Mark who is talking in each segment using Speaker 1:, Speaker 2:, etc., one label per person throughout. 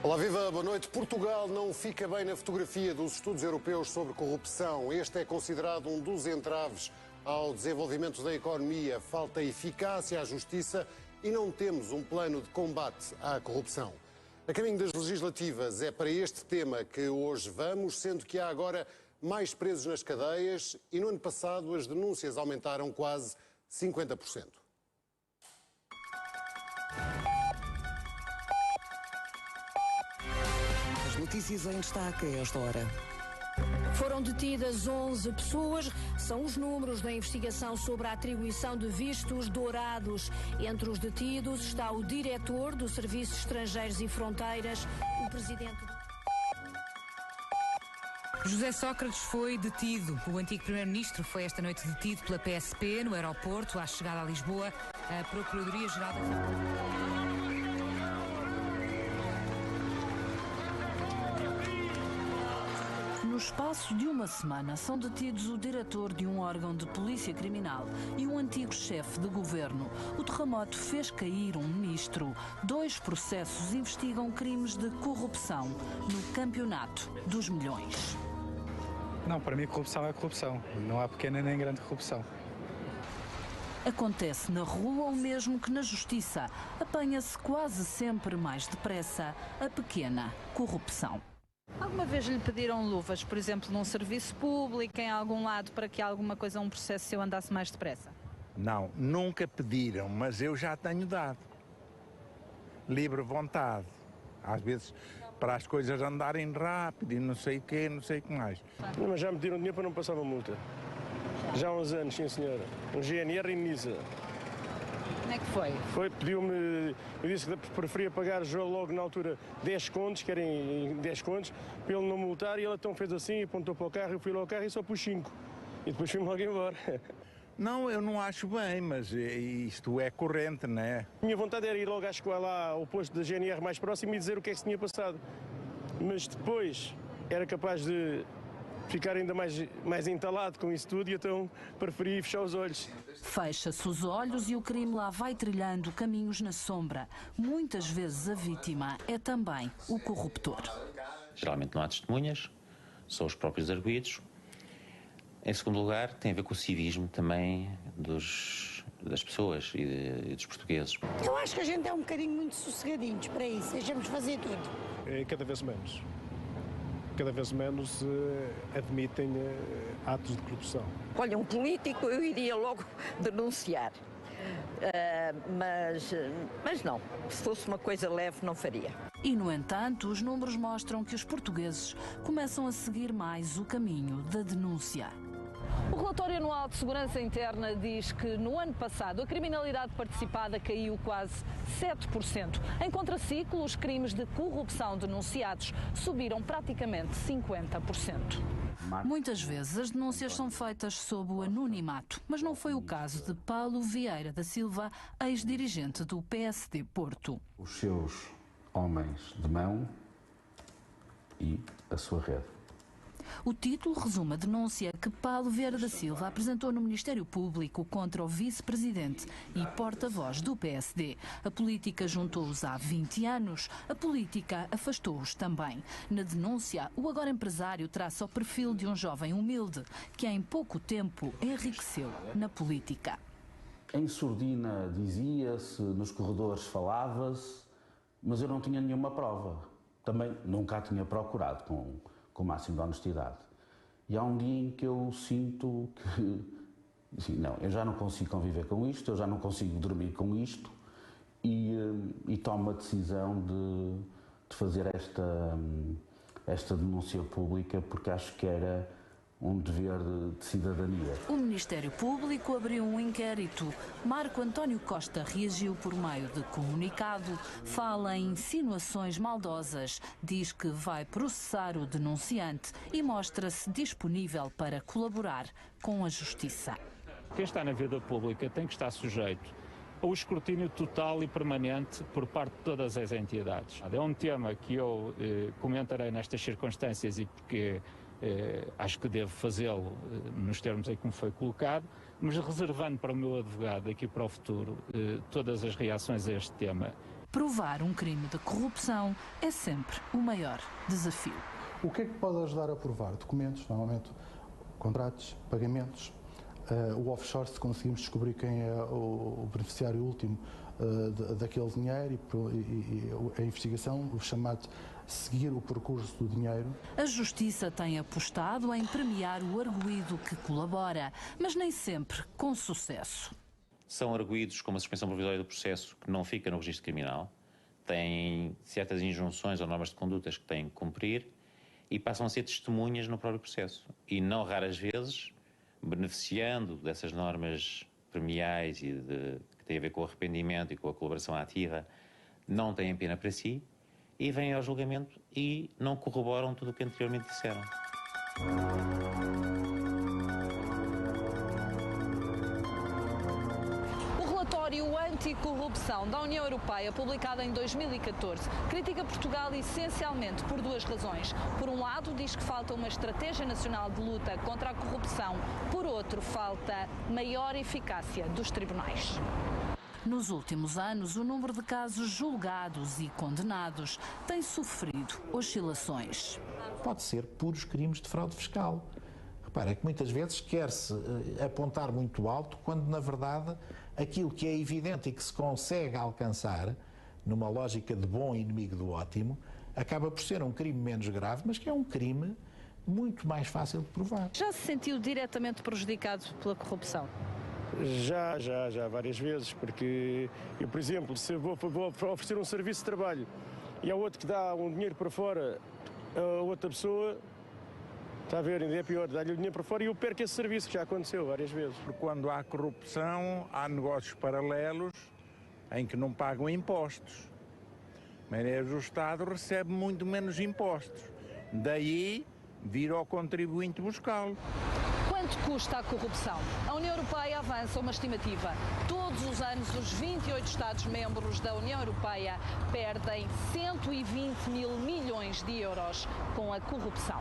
Speaker 1: Olá, viva, boa noite. Portugal não fica bem na fotografia dos estudos europeus sobre corrupção. Este é considerado um dos entraves ao desenvolvimento da economia. Falta eficácia à justiça e não temos um plano de combate à corrupção. A caminho das legislativas é para este tema que hoje vamos, sendo que há agora mais presos nas cadeias e no ano passado as denúncias aumentaram quase 50%.
Speaker 2: Notícias em destaque a esta hora.
Speaker 3: Foram detidas 11 pessoas, são os números da investigação sobre a atribuição de vistos dourados. Entre os detidos está o diretor do Serviço de Estrangeiros e Fronteiras, o presidente...
Speaker 4: José Sócrates foi detido. O antigo primeiro-ministro foi esta noite detido pela PSP no aeroporto, à chegada a Lisboa. A Procuradoria-Geral da...
Speaker 5: No espaço de uma semana, são detidos o diretor de um órgão de polícia criminal e um antigo chefe de governo. O terremoto fez cair um ministro. 2 processos investigam crimes de corrupção no campeonato dos milhões.
Speaker 6: Não, para mim corrupção é corrupção. Não há pequena nem grande corrupção.
Speaker 5: Acontece na rua ou mesmo que na justiça. Apanha-se quase sempre mais depressa a pequena corrupção.
Speaker 7: Alguma vez lhe pediram luvas, por exemplo, num serviço público, em algum lado, para que alguma coisa, um processo seu andasse mais depressa?
Speaker 8: Não, nunca pediram, mas eu já tenho dado. Livre vontade. Às vezes, para as coisas andarem rápido e não sei o quê, não sei o que mais.
Speaker 9: Não, mas já me pediram dinheiro para não passar uma multa. Já há uns anos, sim senhora. Um GNR e NISA.
Speaker 7: Como é que foi?
Speaker 9: Pediu-me, eu disse que preferia pagar já logo na altura 10 contos, querem 10 contos, para ele não multar, e ele então fez assim, apontou para o carro, eu fui lá ao carro e só pus 5. E depois fui-me logo embora.
Speaker 8: Não, eu não acho bem, mas isto é corrente, não é?
Speaker 9: Minha vontade era ir logo lá ao posto da GNR mais próximo e dizer o que é que se tinha passado. Mas depois era capaz de ficar ainda mais entalado com isso tudo e então preferi fechar os olhos.
Speaker 5: Fecha-se os olhos e o crime lá vai trilhando caminhos na sombra. Muitas vezes a vítima é também o corruptor.
Speaker 10: Geralmente não há testemunhas, são os próprios arguidos. Em segundo lugar, tem a ver com o civismo também das pessoas e dos portugueses.
Speaker 11: Eu acho que a gente é um bocadinho muito sossegadinhos para isso, deixamos fazer tudo.
Speaker 9: É cada vez menos. Cada vez menos admitem atos de corrupção.
Speaker 12: Olha, um político eu iria logo denunciar, mas não, se fosse uma coisa leve não faria.
Speaker 5: E, no entanto, os números mostram que os portugueses começam a seguir mais o caminho da denúncia.
Speaker 7: O relatório anual de segurança interna diz que no ano passado a criminalidade participada caiu quase 7%. Em contraciclo, os crimes de corrupção denunciados subiram praticamente 50%.
Speaker 5: Muitas vezes as denúncias são feitas sob o anonimato, mas não foi o caso de Paulo Vieira da Silva, ex-dirigente do PSD Porto.
Speaker 13: Os seus homens de mão e a sua rede.
Speaker 5: O título resume a denúncia que Paulo Vieira da Silva apresentou no Ministério Público contra o vice-presidente e porta-voz do PSD. A política juntou-os há 20 anos, a política afastou-os também. Na denúncia, o agora empresário traça o perfil de um jovem humilde que em pouco tempo enriqueceu na política.
Speaker 13: Em surdina dizia-se, nos corredores falava-se, mas eu não tinha nenhuma prova. Também nunca a tinha procurado com o máximo de honestidade. E há um dia em que eu sinto que, assim, não, eu já não consigo conviver com isto, eu já não consigo dormir com isto e tomo a decisão de fazer esta denúncia pública porque acho que era um dever de cidadania.
Speaker 5: O Ministério Público abriu um inquérito. Marco António Costa reagiu por meio de comunicado, fala em insinuações maldosas, diz que vai processar o denunciante e mostra-se disponível para colaborar com a Justiça.
Speaker 14: Quem está na vida pública tem que estar sujeito ao escrutínio total e permanente por parte de todas as entidades. É um tema que eu comentarei nestas circunstâncias e porque acho que devo fazê-lo nos termos em que me foi colocado, mas reservando para o meu advogado aqui para o futuro todas as reações a este tema
Speaker 5: Provar um crime de corrupção é sempre o maior desafio.
Speaker 15: O que é que pode ajudar a provar? Documentos, normalmente contratos, pagamentos, o offshore, se conseguimos descobrir quem é o beneficiário último daquele dinheiro e a investigação, o chamado seguir o percurso do dinheiro.
Speaker 5: A Justiça tem apostado em premiar o arguido que colabora, mas nem sempre com sucesso.
Speaker 10: São arguidos com uma suspensão provisória do processo que não fica no registro criminal, têm certas injunções ou normas de condutas que têm que cumprir e passam a ser testemunhas no próprio processo. E não raras vezes, beneficiando dessas normas premiais e que têm a ver com o arrependimento e com a colaboração ativa, não têm pena para si e vêm ao julgamento e não corroboram tudo o que anteriormente disseram.
Speaker 7: O Anticorrupção da União Europeia, publicado em 2014, critica Portugal essencialmente por duas razões. Por um lado, diz que falta uma estratégia nacional de luta contra a corrupção. Por outro, falta maior eficácia dos tribunais.
Speaker 5: Nos últimos anos, o número de casos julgados e condenados tem sofrido oscilações.
Speaker 16: Pode ser puros crimes de fraude fiscal. Repara, é que muitas vezes quer-se apontar muito alto, quando na verdade aquilo que é evidente e que se consegue alcançar, numa lógica de bom inimigo do ótimo, acaba por ser um crime menos grave, mas que é um crime muito mais fácil de provar.
Speaker 7: Já se sentiu diretamente prejudicado pela corrupção?
Speaker 9: Já, várias vezes, porque eu, por exemplo, se vou oferecer um serviço de trabalho e há outro que dá um dinheiro para fora a outra pessoa, está a ver, ainda é pior, dá-lhe o dinheiro para fora e eu perco esse serviço, que já aconteceu várias vezes.
Speaker 8: Porque quando há corrupção, há negócios paralelos em que não pagam impostos. De maneira que o Estado recebe muito menos impostos. Daí, vir ao contribuinte buscá-lo.
Speaker 7: Quanto custa a corrupção? A União Europeia avança uma estimativa. Todos os anos, os 28 Estados-membros da União Europeia perdem 120 mil milhões de euros com a corrupção.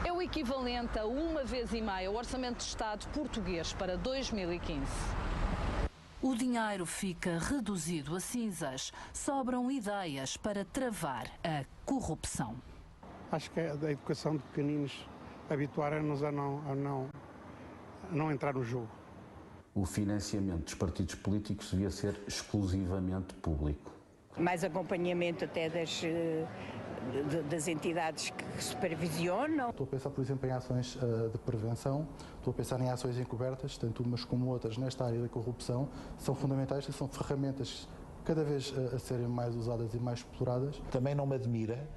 Speaker 7: É o equivalente a 1,5 vezes o orçamento de Estado português para 2015.
Speaker 5: O dinheiro fica reduzido a cinzas. Sobram ideias para travar a corrupção.
Speaker 17: Acho que é da educação de pequeninos habituarem-nos a não entrar no jogo.
Speaker 13: O financiamento dos partidos políticos devia ser exclusivamente público.
Speaker 12: Mais acompanhamento até das entidades que supervisionam.
Speaker 15: Estou a pensar, por exemplo, em ações de prevenção, estou a pensar em ações encobertas, tanto umas como outras nesta área da corrupção, são fundamentais e são ferramentas cada vez a serem mais usadas e mais exploradas.
Speaker 16: Também não me admira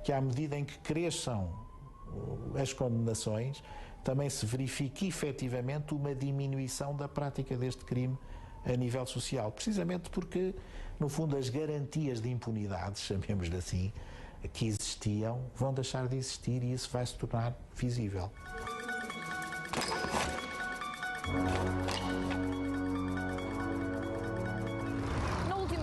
Speaker 16: que, à medida em que cresçam as condenações, também se verifique efetivamente uma diminuição da prática deste crime a nível social. Precisamente porque, no fundo, as garantias de impunidade, chamemos-lhe assim, que existiam, vão deixar de existir e isso vai se tornar visível.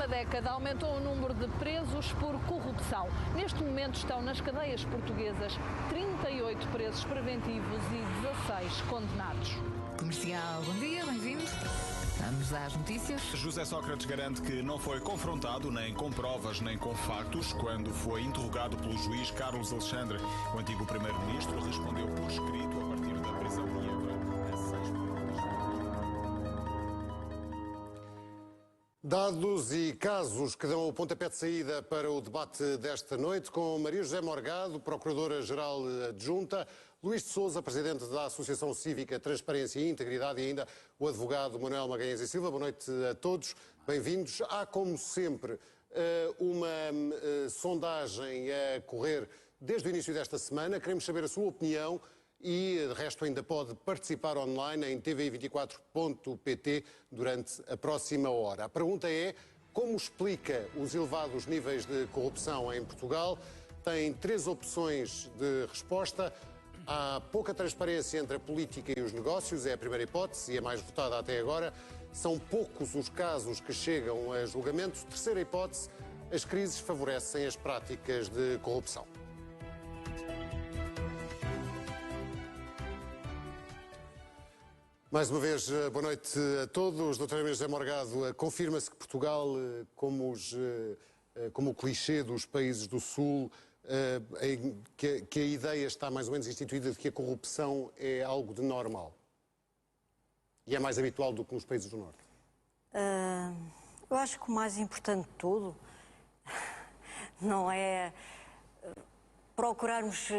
Speaker 7: Década aumentou o número de presos por corrupção. Neste momento estão nas cadeias portuguesas 38 presos preventivos e 16 condenados.
Speaker 4: Comercial, bom dia, bem-vindo. Vamos às notícias.
Speaker 18: José Sócrates garante que não foi confrontado nem com provas nem com factos quando foi interrogado pelo juiz Carlos Alexandre. O antigo primeiro-ministro respondeu por escrito a partir da prisão de Évora a 6 minutos.
Speaker 1: Dados e casos que dão o pontapé de saída para o debate desta noite com Maria José Morgado, Procuradora-Geral Adjunta, Luís de Sousa, Presidente da Associação Cívica Transparência e Integridade e ainda o advogado Manuel Magalhães e Silva. Boa noite a todos, bem-vindos. Há, como sempre, uma sondagem a correr desde o início desta semana. Queremos saber a sua opinião e, de resto, ainda pode participar online em tvi24.pt durante a próxima hora. A pergunta é: como explica os elevados níveis de corrupção em Portugal? Tem 3 opções de resposta. Há pouca transparência entre a política e os negócios, é a primeira hipótese e a mais votada até agora. São poucos os casos que chegam a julgamento. Terceira hipótese: as crises favorecem as práticas de corrupção. Mais uma vez, boa noite a todos. Dr. Maria José Morgado, confirma-se que Portugal, como os como o clichê dos países do Sul, que a ideia está mais ou menos instituída de que a corrupção é algo de normal? E é mais habitual do que nos países do Norte?
Speaker 11: Eu acho que o mais importante de tudo não é procurarmos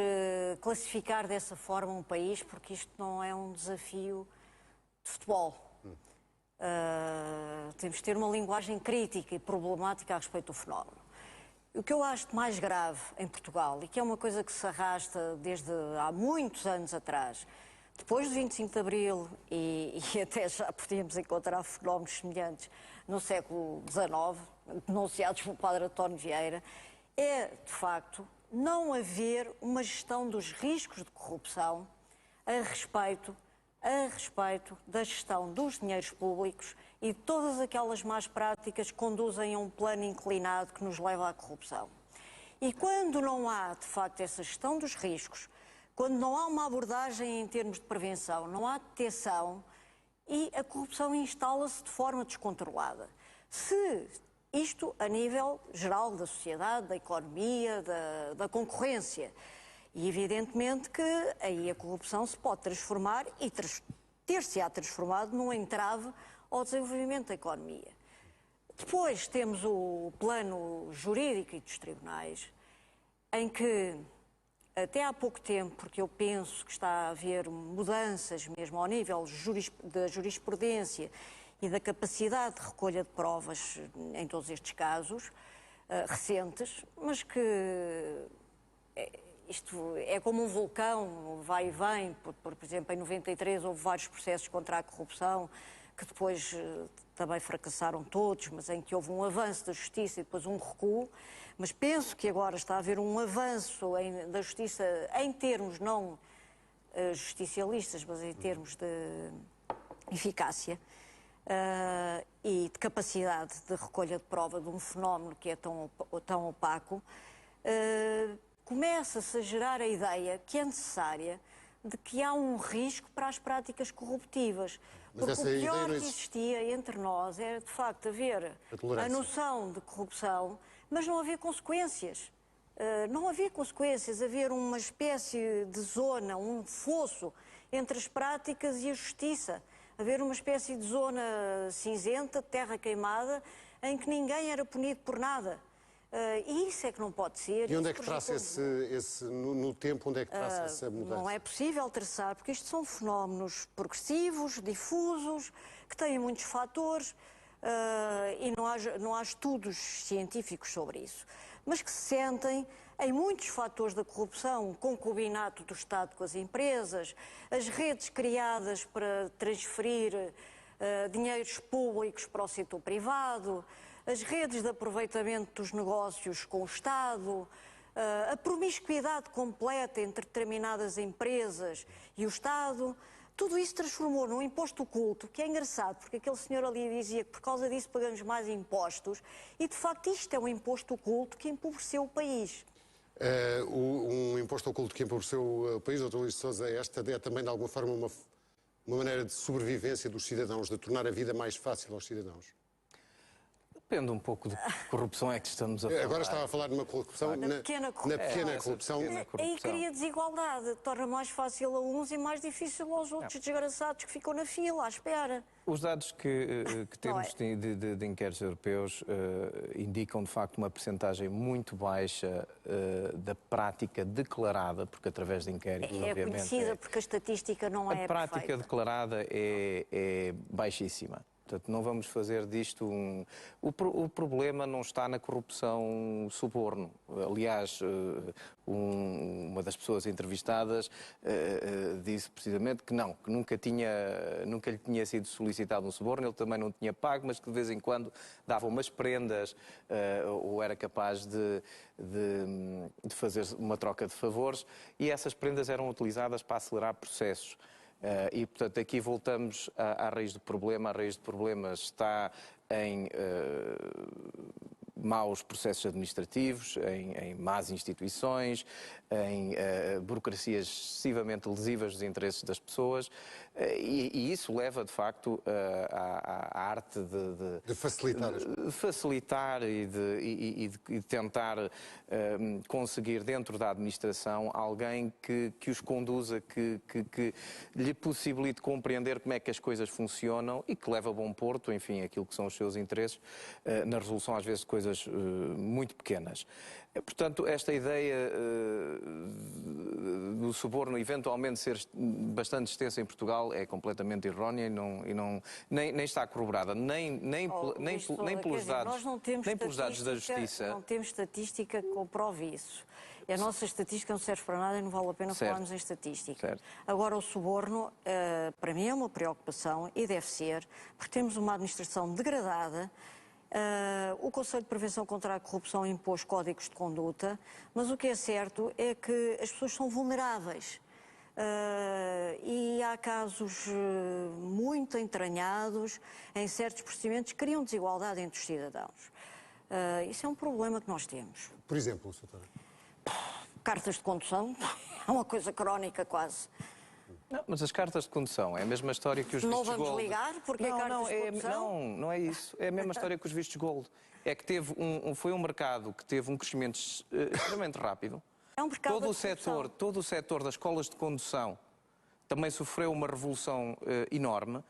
Speaker 11: classificar dessa forma um país, porque isto não é um desafio de futebol. Temos de ter uma linguagem crítica e problemática a respeito do fenómeno. O que eu acho mais grave em Portugal, e que é uma coisa que se arrasta desde há muitos anos atrás, depois do 25 de Abril, e até já podíamos encontrar fenómenos semelhantes no século XIX, denunciados pelo padre António Vieira, é, de facto, não haver uma gestão dos riscos de corrupção a respeito da gestão dos dinheiros públicos e de todas aquelas más práticas que conduzem a um plano inclinado que nos leva à corrupção. E quando não há, de facto, essa gestão dos riscos, quando não há uma abordagem em termos de prevenção, não há detecção e a corrupção instala-se de forma descontrolada. Se isto a nível geral da sociedade, da economia, da concorrência. E evidentemente que aí a corrupção se pode transformar e ter-se-á transformado num entrave ao desenvolvimento da economia. Depois temos o plano jurídico e dos tribunais, em que até há pouco tempo, porque eu penso que está a haver mudanças mesmo ao nível da jurisprudência e da capacidade de recolha de provas em todos estes casos recentes, mas que isto é como um vulcão, vai e vem. Por exemplo, em 93 houve vários processos contra a corrupção que depois também fracassaram todos, mas em que houve um avanço da justiça e depois um recuo. Mas penso que agora está a haver um avanço da justiça em termos não justicialistas, mas em termos de eficácia e de capacidade de recolha de prova de um fenómeno que é tão opaco. Começa-se a gerar a ideia que é necessária de que há um risco para as práticas corruptivas. Porque o pior que existia entre nós era, de facto, haver a noção de corrupção, mas não haver consequências. Não havia consequências, haver uma espécie de zona, um fosso entre as práticas e a justiça. Haver uma espécie de zona cinzenta, de terra queimada, em que ninguém era punido por nada. E isso é que não pode ser.
Speaker 1: E onde é que traça no tempo, onde é que traça essa mudança?
Speaker 11: Não é possível traçar, porque isto são fenómenos progressivos, difusos, que têm muitos fatores e não há estudos científicos sobre isso, mas que se sentem em muitos fatores da corrupção, o concubinato do Estado com as empresas, as redes criadas para transferir dinheiros públicos para o setor privado, as redes de aproveitamento dos negócios com o Estado, a promiscuidade completa entre determinadas empresas e o Estado. Tudo isso transformou num imposto oculto, que é engraçado, porque aquele senhor ali dizia que por causa disso pagamos mais impostos, e de facto isto é um imposto oculto que empobreceu o país.
Speaker 1: Um imposto oculto que empobreceu o país, Dr. Luís de Sousa, esta é também de alguma forma uma maneira de sobrevivência dos cidadãos, de tornar a vida mais fácil aos cidadãos?
Speaker 19: Depende um pouco de que corrupção é que estamos a falar.
Speaker 1: Agora estava a falar de uma corrupção, na pequena corrupção.
Speaker 11: Aí cria desigualdade, torna mais fácil a uns e mais difícil aos outros desgraçados que ficam na fila, à espera.
Speaker 19: Os dados que temos de inquéritos europeus indicam, de facto, uma percentagem muito baixa da prática declarada, porque através de inquéritos, obviamente...
Speaker 11: É conhecida porque a estatística não é perfeita.
Speaker 19: A prática declarada é baixíssima. Portanto, não vamos fazer disto O problema não está na corrupção suborno. Aliás, uma das pessoas entrevistadas disse precisamente que não, que nunca lhe tinha sido solicitado um suborno, ele também não tinha pago, mas que de vez em quando dava umas prendas ou era capaz de fazer uma troca de favores, e essas prendas eram utilizadas para acelerar processos. E, portanto, aqui voltamos à raiz do problema. A raiz do problema está maus processos administrativos, em más instituições, em burocracias excessivamente lesivas dos interesses das pessoas, e isso leva, de facto, à arte
Speaker 1: de
Speaker 19: facilitar e de tentar conseguir dentro da administração alguém que os conduza, que lhe possibilite compreender como é que as coisas funcionam e que leve a bom porto, enfim, aquilo que são os seus interesses, na resolução às vezes de coisas muito pequenas. Portanto, esta ideia do suborno eventualmente ser bastante extensa em Portugal é completamente errónea nem está corroborada, nem pelos dados,
Speaker 11: nós não temos
Speaker 19: nem pelos dados da Justiça.
Speaker 11: Não temos estatística que comprove isso. A nossa estatística não serve para nada e não vale a pena falarmos em estatística.
Speaker 19: Certo.
Speaker 11: Agora, o suborno, para mim, é uma preocupação e deve ser, porque temos uma administração degradada. O Conselho de Prevenção contra a Corrupção impôs códigos de conduta, mas o que é certo é que as pessoas são vulneráveis. E há casos muito entranhados em certos procedimentos que criam desigualdade entre os cidadãos. Isso é um problema que nós temos.
Speaker 1: Por exemplo, Sra.
Speaker 11: Cartas de condução é uma coisa crónica quase.
Speaker 19: Não, mas as cartas de condução é a mesma história que os vistos gold.
Speaker 11: Não vamos ligar porque é cartas de condução?
Speaker 19: Não é isso. É a mesma história que os vistos gold. É que foi um mercado que teve um crescimento extremamente rápido.
Speaker 11: É um mercado
Speaker 19: todo o setor das escolas de condução também sofreu uma revolução enorme.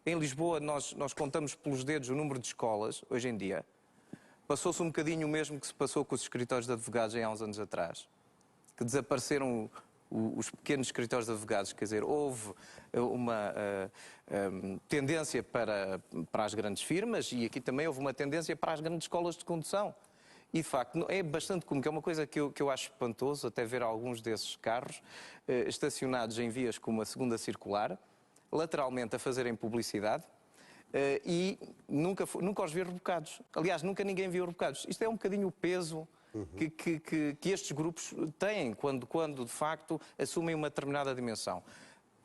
Speaker 19: Em Lisboa nós contamos pelos dedos o número de escolas, hoje em dia. Passou-se um bocadinho o mesmo que se passou com os escritórios de advogados há uns anos atrás. Que desapareceram os pequenos escritórios de advogados, quer dizer, houve uma tendência para as grandes firmas e aqui também houve uma tendência para as grandes escolas de condução. E, de facto, é bastante comum, que é uma coisa que eu acho espantoso, até ver alguns desses carros estacionados em vias como a segunda circular, lateralmente a fazerem publicidade, e nunca os vi rebocados. Aliás, nunca ninguém viu rebocados. Isto é um bocadinho o peso que estes grupos têm quando de facto assumem uma determinada dimensão.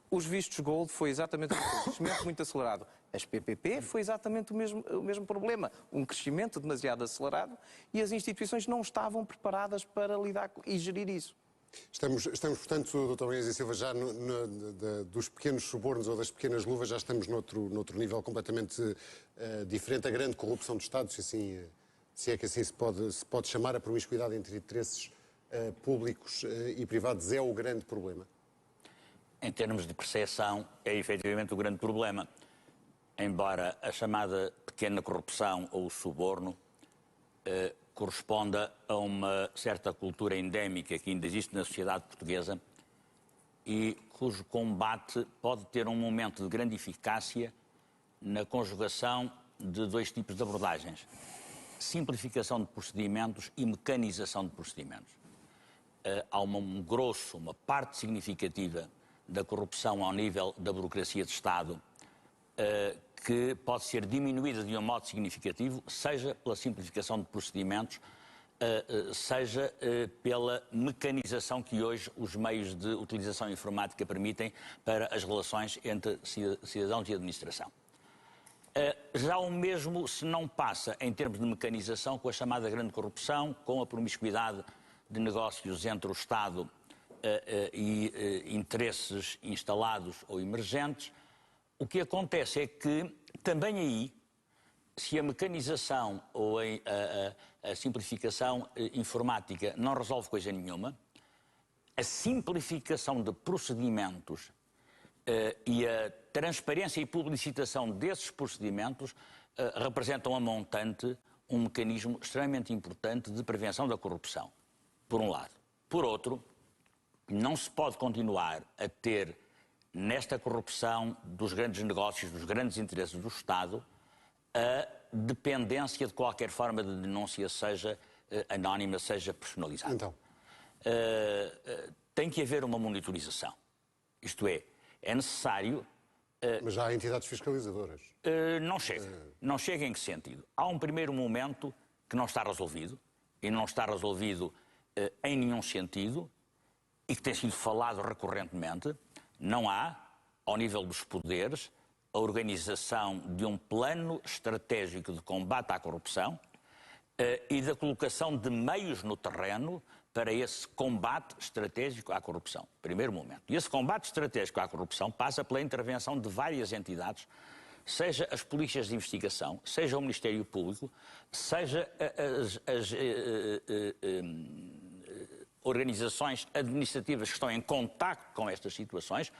Speaker 19: Os vistos gold foi exatamente um crescimento muito acelerado. As PPP foi exatamente o mesmo problema. Um crescimento demasiado acelerado e as instituições não estavam preparadas para lidar e gerir isso.
Speaker 1: Estamos portanto, Dr. Inês e Silva, já dos pequenos subornos ou das pequenas luvas, já estamos noutro nível completamente diferente. A grande corrupção do Estado, se é que assim se pode chamar, a promiscuidade entre interesses públicos e privados é o grande problema.
Speaker 20: Em termos de percepção, é efetivamente o grande problema. Embora a chamada pequena corrupção ou o suborno corresponda a uma certa cultura endémica que ainda existe na sociedade portuguesa e cujo combate pode ter um momento de grande eficácia na conjugação de dois tipos de abordagens: simplificação de procedimentos e mecanização de procedimentos. Há uma parte significativa da corrupção ao nível da burocracia de Estado que pode ser diminuída de um modo significativo, seja pela simplificação de procedimentos, seja pela mecanização que hoje os meios de utilização informática permitem para as relações entre cidadãos e administração. Já o mesmo se não passa em termos de mecanização com a chamada grande corrupção, com a promiscuidade de negócios entre o Estado e interesses instalados ou emergentes. O que acontece é que também aí, se a mecanização ou a simplificação informática não resolve coisa nenhuma, a simplificação de procedimentos e a transparência e publicitação desses procedimentos representam a montante um mecanismo extremamente importante de prevenção da corrupção, por um lado. Por outro, não se pode continuar a ter nesta corrupção dos grandes negócios, dos grandes interesses do Estado, a dependência de qualquer forma de denúncia, seja anónima, seja personalizada.
Speaker 1: Então?
Speaker 20: Tem que haver uma monitorização. Isto é necessário...
Speaker 1: Mas já há entidades fiscalizadoras.
Speaker 20: Não chega. Não chega em que sentido? Há um primeiro momento que não está resolvido, e não está resolvido em nenhum sentido, e que tem sido falado recorrentemente. Não há, ao nível dos poderes, a organização de um plano estratégico de combate à corrupção e da colocação de meios no terreno para esse combate estratégico à corrupção. Primeiro momento. E esse combate estratégico à corrupção passa pela intervenção de várias entidades, seja as polícias de investigação, seja o Ministério Público, seja as organizações administrativas que estão em contacto com estas situações.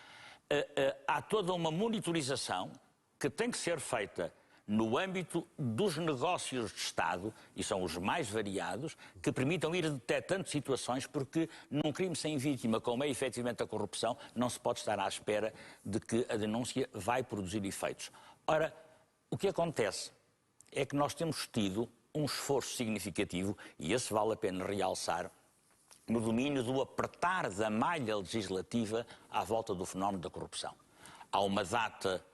Speaker 20: Há toda uma monitorização que tem que ser feita no âmbito dos negócios de Estado, e são os mais variados, que permitam ir detectando situações, porque num crime sem vítima, como é efetivamente a corrupção, não se pode estar à espera de que a denúncia vai produzir efeitos. Ora, o que acontece é que nós temos tido um esforço significativo, e esse vale a pena realçar, no domínio do apertar da malha legislativa à volta do fenómeno da corrupção. Há uma data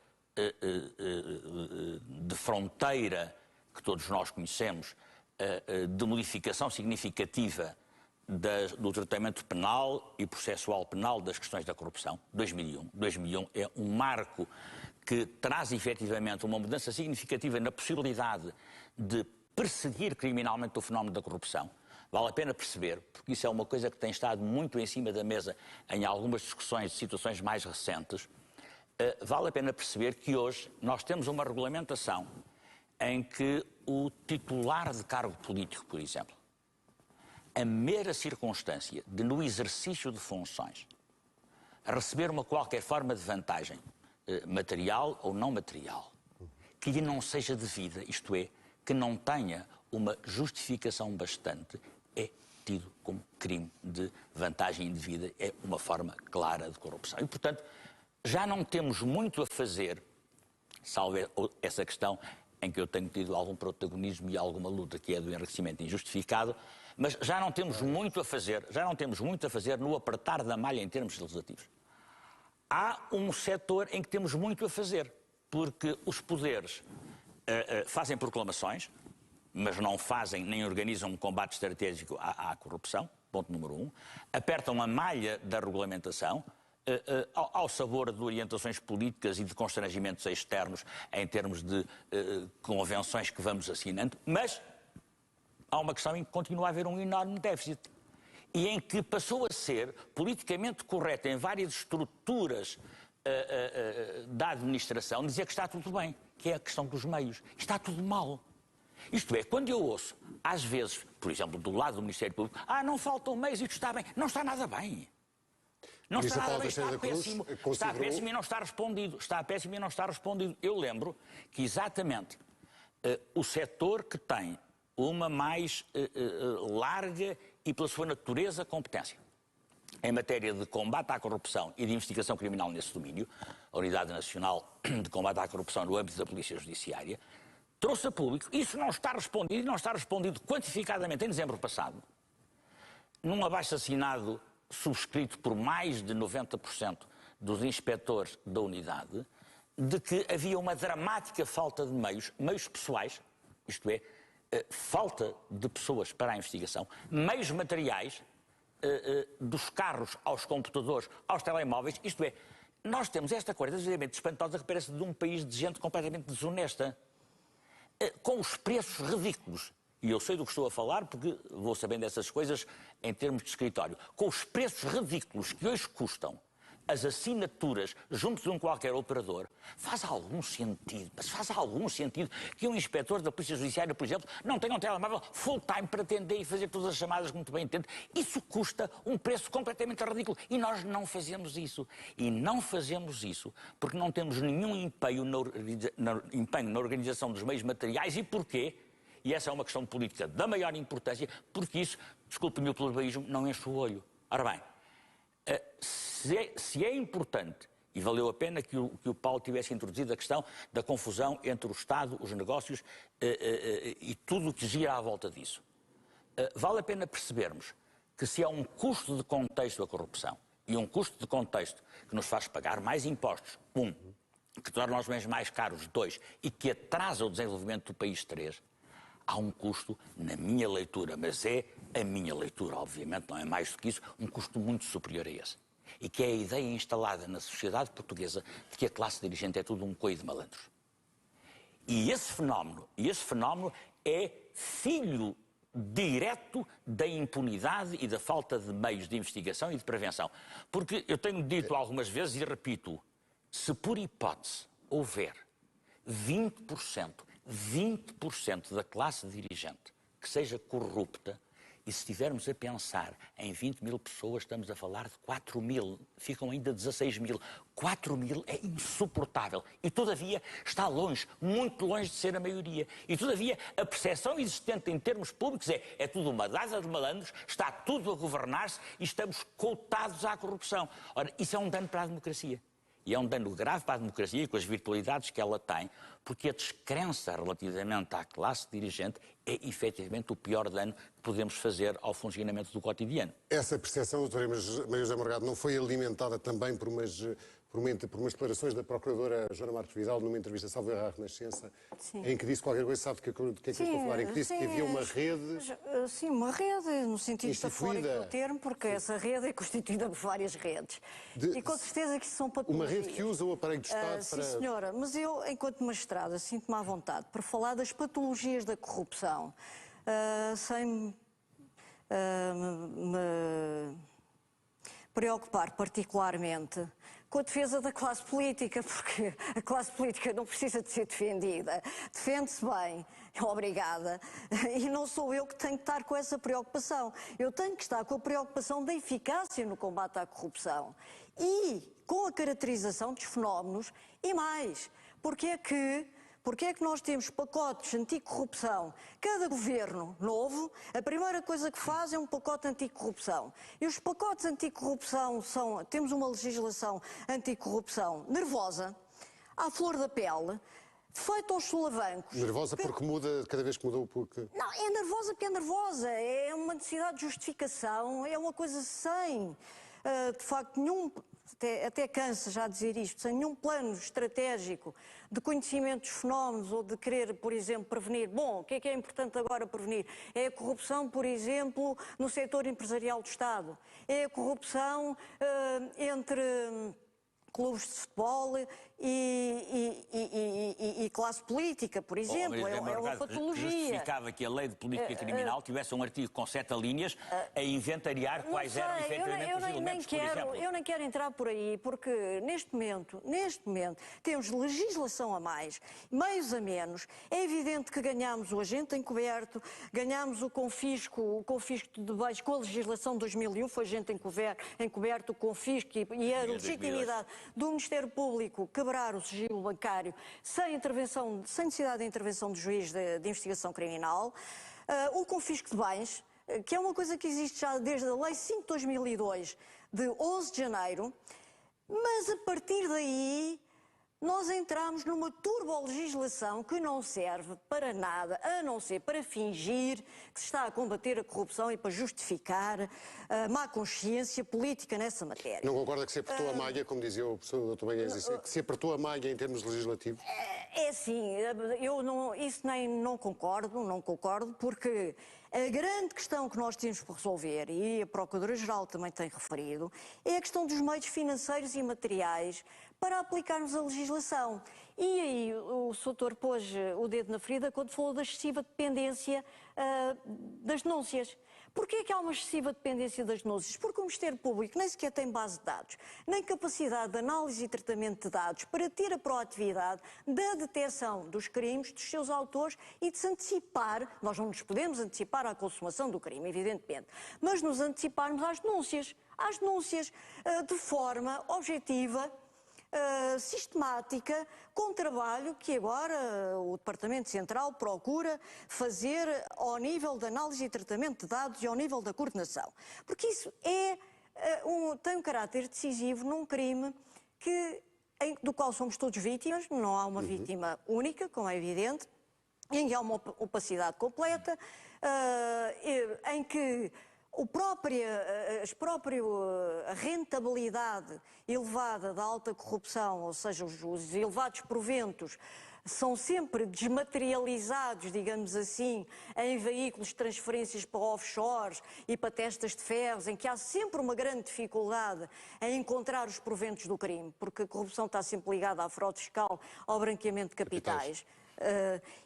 Speaker 20: de fronteira que todos nós conhecemos, de modificação significativa do tratamento penal e processual penal das questões da corrupção, 2001. 2001 é um marco que traz efetivamente uma mudança significativa na possibilidade de perseguir criminalmente o fenómeno da corrupção. Vale a pena perceber, porque isso é uma coisa que tem estado muito em cima da mesa em algumas discussões de situações mais recentes. Vale a pena perceber que hoje nós temos uma regulamentação em que o titular de cargo político, por exemplo, a mera circunstância de, no exercício de funções, receber uma qualquer forma de vantagem, material ou não material, que lhe não seja devida, isto é, que não tenha uma justificação bastante, é tido como crime de vantagem indevida, é uma forma clara de corrupção. E, portanto, já não temos muito a fazer, salvo essa questão em que eu tenho tido algum protagonismo e alguma luta, que é do enriquecimento injustificado, mas já não temos muito a fazer, no apertar da malha em termos legislativos. Há um setor em que temos muito a fazer, porque os poderes fazem proclamações, mas não fazem nem organizam um combate estratégico à corrupção, ponto número 1, apertam a malha da regulamentação, ao sabor de orientações políticas e de constrangimentos externos em termos de convenções que vamos assinando, mas há uma questão em que continua a haver um enorme déficit e em que passou a ser politicamente correto em várias estruturas da administração dizer que está tudo bem, que é a questão dos meios. Está tudo mal. Isto é, quando eu ouço, às vezes, por exemplo, do lado do Ministério Público, não faltam meios, isto está bem. Não está nada bem. Não está nada bem, está péssimo. Está péssimo e não está respondido. Está péssimo e não está respondido. Eu lembro que exatamente o setor que tem uma mais larga e, pela sua natureza, competência em matéria de combate à corrupção e de investigação criminal nesse domínio, a Unidade Nacional de Combate à Corrupção no âmbito da Polícia Judiciária, trouxe a público. Isso não está respondido, e não está respondido quantificadamente em dezembro passado, num abaixo-assinado subscrito por mais de 90% dos inspectores da unidade, de que havia uma dramática falta de meios pessoais, isto é, falta de pessoas para a investigação, meios materiais, dos carros aos computadores, aos telemóveis, isto é, nós temos esta coisa verdadeiramente espantosa que parece de um país de gente completamente desonesta, com os preços ridículos. E eu sei do que estou a falar porque vou sabendo dessas coisas em termos de escritório. Com os preços ridículos que hoje custam as assinaturas junto de um qualquer operador, faz algum sentido que um inspetor da Polícia Judiciária, por exemplo, não tenha um telemóvel full-time para atender e fazer todas as chamadas que muito bem entende. Isso custa um preço completamente ridículo. E nós não fazemos isso. E não fazemos isso porque não temos nenhum empenho na organização dos meios materiais. E porquê? E essa é uma questão política da maior importância, porque isso, desculpe-me o pluralismo, não enche o olho. Ora bem, se é importante, e valeu a pena que o Paulo tivesse introduzido a questão da confusão entre o Estado, os negócios e tudo o que gira à volta disso, vale a pena percebermos que se há um custo de contexto a corrupção e um custo de contexto que nos faz pagar mais impostos, que torna os bens mais caros, 2, e que atrasa o desenvolvimento do país, 3, há um custo, na minha leitura, mas é a minha leitura, obviamente, não é mais do que isso, um custo muito superior a esse. E que é a ideia instalada na sociedade portuguesa de que a classe dirigente é tudo um coio de malandros. E esse fenómeno é filho direto da impunidade e da falta de meios de investigação e de prevenção. Porque eu tenho dito algumas vezes e repito, se por hipótese houver 20% da classe dirigente que seja corrupta, e se estivermos a pensar em 20 mil pessoas, estamos a falar de 4 mil, ficam ainda 16 mil. 4 mil é insuportável e, todavia, está longe, muito longe de ser a maioria. E, todavia, a percepção existente em termos públicos é tudo uma dada de malandros, está tudo a governar-se e estamos coutados à corrupção. Ora, isso é um dano para a democracia. E é um dano grave para a democracia, com as virtualidades que ela tem, porque a descrença relativamente à classe dirigente é efetivamente o pior dano que podemos fazer ao funcionamento do cotidiano.
Speaker 1: Essa percepção, doutora Maria José Morgado, não foi alimentada também por umas declarações da Procuradora Joana Marques Vidal numa entrevista salvo erro à Renascença, em que disse qualquer coisa, sabe do que é que eu estou a falar, em que disse que havia uma rede...
Speaker 11: Sim, uma rede, no sentido metafórico do termo, porque essa rede é constituída por várias redes. E com certeza que isso são patologias.
Speaker 1: Uma rede que usa o aparelho do Estado para...
Speaker 11: Sim, senhora, mas eu, enquanto magistrada, sinto-me à vontade para falar das patologias da corrupção, sem me preocupar particularmente com a defesa da classe política, porque a classe política não precisa de ser defendida. Defende-se bem, obrigada, e não sou eu que tenho que estar com essa preocupação. Eu tenho que estar com a preocupação da eficácia no combate à corrupção e com a caracterização dos fenómenos e mais. Porque é que nós temos pacotes anticorrupção? Cada governo novo, a primeira coisa que faz é um pacote anticorrupção. E os pacotes anticorrupção são... Temos uma legislação anticorrupção nervosa, à flor da pele, feita aos solavancos.
Speaker 1: Nervosa porque muda, cada vez que mudou porque...
Speaker 11: Não, é nervosa porque é nervosa. É uma necessidade de justificação, é uma coisa sem, de facto, nenhum... Até cansa já dizer isto, sem nenhum plano estratégico de conhecimento dos fenómenos ou de querer, por exemplo, prevenir. Bom, o que é importante agora prevenir? É a corrupção, por exemplo, no setor empresarial do Estado. É a corrupção entre clubes de futebol e classe política, por exemplo. É uma patologia.
Speaker 20: Justificava que a lei de política criminal tivesse um artigo com 7 linhas a inventariar quais eram efetivamente os elementos, por exemplo.
Speaker 11: Eu nem quero entrar por aí, porque neste momento, temos legislação a mais, meios a menos. É evidente que ganhámos o agente encoberto, ganhámos o confisco de bens com a legislação de 2001, foi agente encoberto, o confisco e a legitimidade do Ministério Público quebrar o sigilo bancário sem necessidade de intervenção do juiz de investigação criminal, o confisco de bens, que é uma coisa que existe já desde a Lei 5 de 2002, de 11 de janeiro, mas a partir daí nós entramos numa turbolegislação que não serve para nada, a não ser para fingir que se está a combater a corrupção e para justificar a má consciência política nessa matéria.
Speaker 1: Não concorda que se apertou a malha, como dizia o professor Dr. Banhés, que se apertou a malha em termos legislativos?
Speaker 11: É assim, isso não concordo, porque a grande questão que nós temos por resolver, e a Procuradora-Geral também tem referido, é a questão dos meios financeiros e materiais para aplicarmos a legislação. E aí o Soutor pôs o dedo na ferida quando falou da excessiva dependência das denúncias. Porquê é que há uma excessiva dependência das denúncias? Porque o Ministério Público nem sequer tem base de dados, nem capacidade de análise e tratamento de dados para ter a proatividade da detecção dos crimes, dos seus autores e de se antecipar. Nós não nos podemos antecipar à consumação do crime, evidentemente, mas nos anteciparmos às denúncias de forma objetiva, sistemática, com trabalho que agora o Departamento Central procura fazer ao nível de análise e tratamento de dados e ao nível da coordenação. Porque isso tem um caráter decisivo num crime do qual somos todos vítimas, não há uma vítima única, como é evidente, em que há uma opacidade completa, em que a rentabilidade elevada da alta corrupção, ou seja, os elevados proventos, são sempre desmaterializados, digamos assim, em veículos de transferências para offshores e para testas de ferros, em que há sempre uma grande dificuldade em encontrar os proventos do crime, porque a corrupção está sempre ligada à fraude fiscal, ao branqueamento de capitais.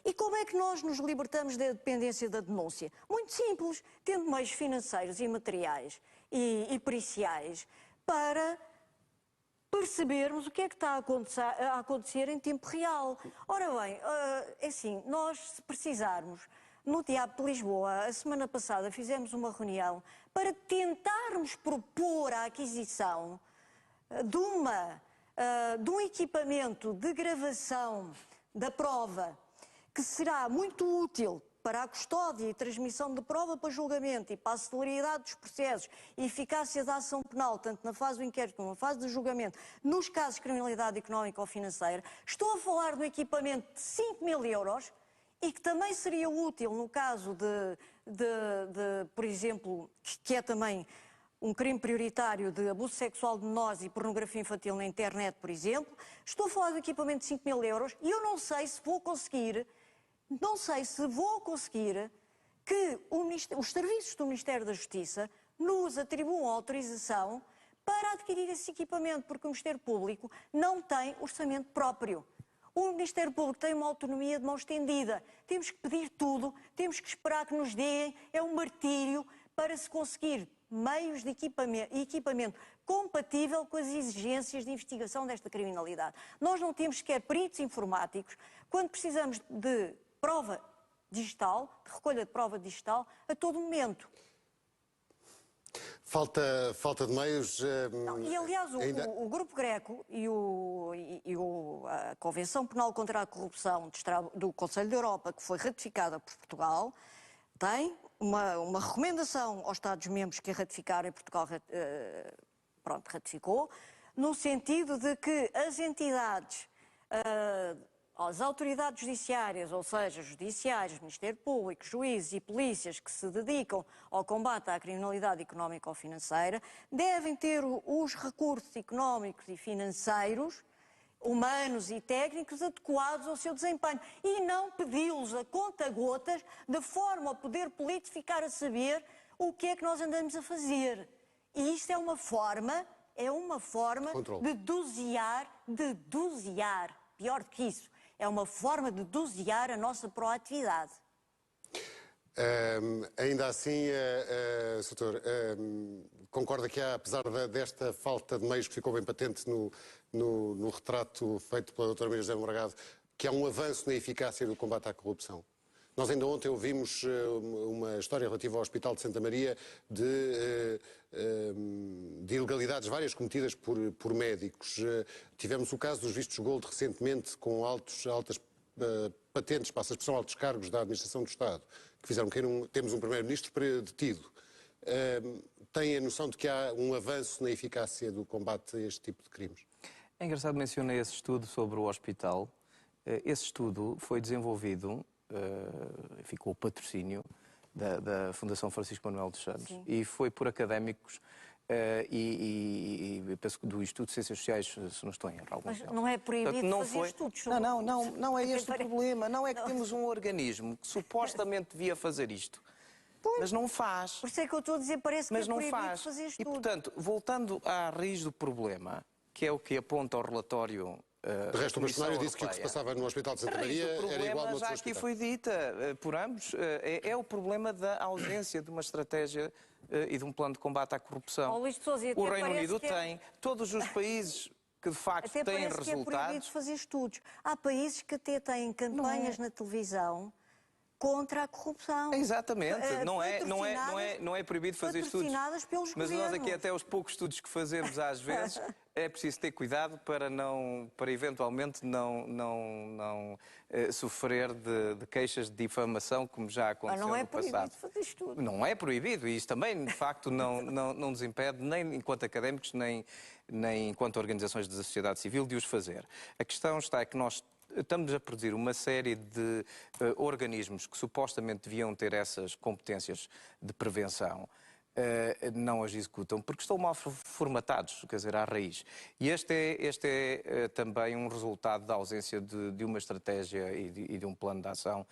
Speaker 11: E como é que nós nos libertamos da dependência da denúncia? Muito simples, tendo meios financeiros e materiais e periciais para percebermos o que é que está a acontecer em tempo real. Ora bem, é assim, nós se precisarmos, no Teatro de Lisboa, a semana passada fizemos uma reunião para tentarmos propor a aquisição de um equipamento de gravação da prova que será muito útil para a custódia e transmissão de prova para julgamento e para a celeridade dos processos e eficácia da ação penal, tanto na fase do inquérito como na fase do julgamento, nos casos de criminalidade económica ou financeira. Estou a falar de um equipamento de 5.000 euros e que também seria útil no caso por exemplo, que é também um crime prioritário de abuso sexual de menores e pornografia infantil na internet, por exemplo. Estou a falar de um equipamento de 5.000 euros e eu não sei se vou conseguir que os serviços do Ministério da Justiça nos atribuam autorização para adquirir esse equipamento, porque o Ministério Público não tem orçamento próprio. O Ministério Público tem uma autonomia de mão estendida. Temos que pedir tudo, temos que esperar que nos deem, é um martírio para se conseguir meios de equipamento compatível com as exigências de investigação desta criminalidade. Nós não temos sequer peritos informáticos quando precisamos de prova digital, de recolha de prova digital, a todo momento.
Speaker 1: Falta de meios...
Speaker 11: Não, e, aliás, o Grupo Greco e a Convenção Penal contra a Corrupção do Conselho da Europa, que foi ratificada por Portugal, tem uma recomendação aos Estados-membros que a ratificaram, e Portugal ratificou, no sentido de que as entidades, as autoridades judiciárias, ou seja, judiciários, Ministério Público, juízes e polícias que se dedicam ao combate à criminalidade económica ou financeira, devem ter os recursos económicos e financeiros, humanos e técnicos adequados ao seu desempenho e não pedi-los a conta-gotas de forma ao poder político ficar a saber o que é que nós andamos a fazer. E isto é uma forma de dosear, pior do que isso, é uma forma de dosear a nossa proatividade.
Speaker 1: Ainda assim, Sr. concorda que há, apesar desta falta de meios que ficou bem patente no retrato feito pela doutora Maria José Morgado, que há um avanço na eficácia do combate à corrupção? Nós ainda ontem ouvimos uma história relativa ao Hospital de Santa Maria de ilegalidades várias cometidas por médicos. Tivemos o caso dos vistos gold recentemente com altas patentes, passa a expressão, altos cargos da administração do Estado, que fizeram que temos um primeiro-ministro detido. Tem a noção de que há um avanço na eficácia do combate a este tipo de crimes?
Speaker 19: É engraçado mencionar esse estudo sobre o hospital. Esse estudo foi desenvolvido, ficou o patrocínio da Fundação Francisco Manuel dos Santos. Sim. E foi por académicos e penso que do Instituto de Ciências Sociais, se não estou em erro.
Speaker 11: Mas não é proibido fazer estudos?
Speaker 19: Não é este o problema. Não é que temos um organismo que supostamente devia fazer isto, mas não faz.
Speaker 11: Por isso é que eu estou a dizer, parece que é proibido fazer estudos.
Speaker 19: E, portanto, voltando à raiz do problema, que é o que aponta o relatório...
Speaker 1: De resto, o bastonário disse que o que se passava no Hospital de Santa Maria era igual no outro hospital.
Speaker 19: Já aqui foi dita por ambos, é o problema da ausência de uma estratégia e de um plano de combate à corrupção. O Reino Unido tem, todos os países que de facto têm resultados...
Speaker 11: Até parece que é proibido fazer estudos. Há países que até têm campanhas na televisão contra a corrupção.
Speaker 19: Exatamente, não é proibido fazer estudos.
Speaker 11: Pelos
Speaker 19: mas
Speaker 11: governos.
Speaker 19: Nós aqui até os poucos estudos que fazemos às vezes é preciso ter cuidado para eventualmente não sofrer de queixas de difamação, como já aconteceu no passado.
Speaker 11: Mas não é proibido fazer estudos.
Speaker 19: Não é proibido, e isso também de facto não nos impede, nem enquanto académicos, nem enquanto organizações da sociedade civil, de os fazer. A questão está é que nós estamos a produzir uma série de organismos que supostamente deviam ter essas competências de prevenção, não as executam porque estão mal formatados, quer dizer, à raiz. E este é também um resultado da ausência de uma estratégia e de um plano de ação